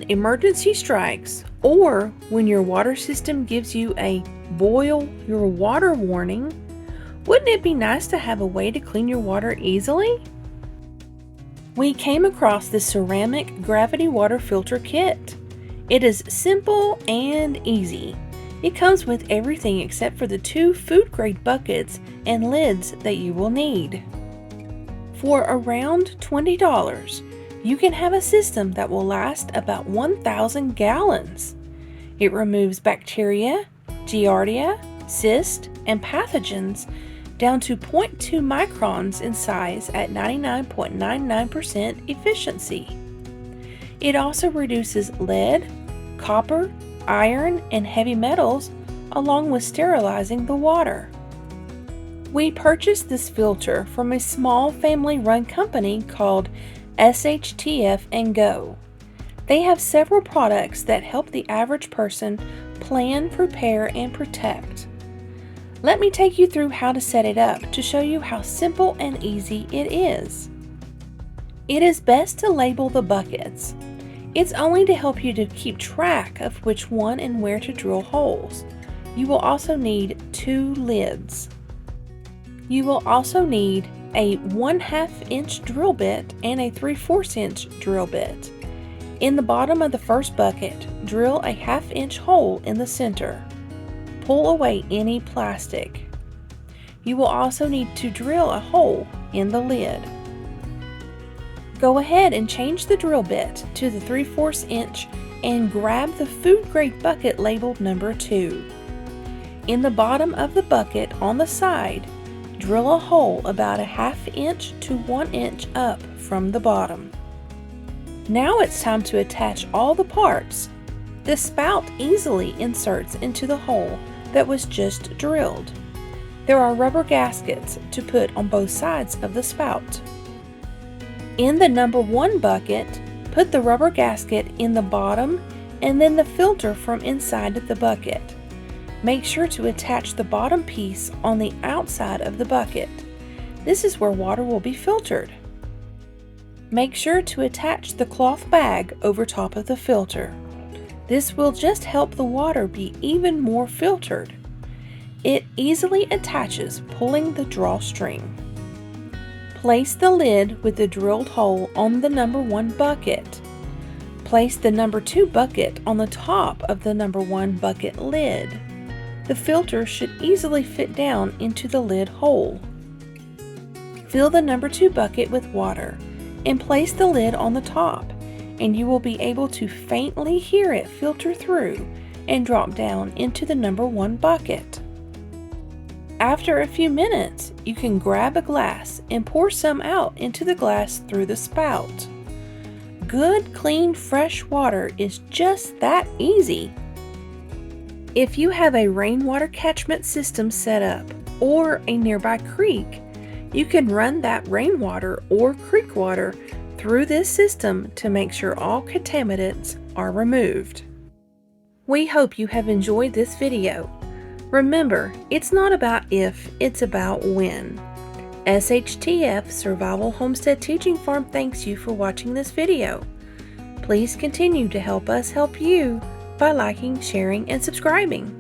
emergency strikes, or when your water system gives you a boil your water warning, wouldn't it be nice to have a way to clean your water easily? We came across this ceramic gravity water filter kit. It is simple and easy. It comes with everything except for the 2 food-grade buckets and lids that you will need. For around $20, you can have a system that will last about 1,000 gallons. It removes bacteria, giardia, cysts, and pathogens down to 0.2 microns in size at 99.99% efficiency. It also reduces lead, copper, iron, and heavy metals, along with sterilizing the water. We purchased this filter from a small family-run company called SHTF and Go. They have several products that help the average person plan, prepare, and protect. Let me take you through how to set it up to show you how simple and easy it is. It is best to label the buckets. It's only to help you to keep track of which one and where to drill holes. You will also need 2 lids. You will also need a 1/2 inch drill bit and a 3/4 inch drill bit. In the bottom of the first bucket, drill a 1/2 inch hole in the center. Pull away any plastic. You will also need to drill a hole in the lid. Go ahead and change the drill bit to the 3/4 inch and grab the food grade bucket labeled number 2. In the bottom of the bucket on the side, drill a hole about a 1/2 inch to 1 inch up from the bottom. Now it's time to attach all the parts. The spout easily inserts into the hole that was just drilled. There are rubber gaskets to put on both sides of the spout. In the number 1 bucket, put the rubber gasket in the bottom and then the filter from inside of the bucket. Make sure to attach the bottom piece on the outside of the bucket. This is where water will be filtered. Make sure to attach the cloth bag over top of the filter. This will just help the water be even more filtered. It easily attaches, pulling the drawstring. Place the lid with the drilled hole on the number 1 bucket. Place the number 2 bucket on the top of the number 1 bucket lid. The filter should easily fit down into the lid hole. Fill the number 2 bucket with water and place the lid on the top, and you will be able to faintly hear it filter through and drop down into the number 1 bucket. After a few minutes, you can grab a glass and pour some out into the glass through the spout. Good, clean, fresh water is just that easy. If you have a rainwater catchment system set up or a nearby creek, you can run that rainwater or creek water through this system to make sure all contaminants are removed. We hope you have enjoyed this video. Remember, it's not about if, it's about when. SHTF Survival Homestead Teaching Farm thanks you for watching this video. Please continue to help us help you by liking, sharing, and subscribing.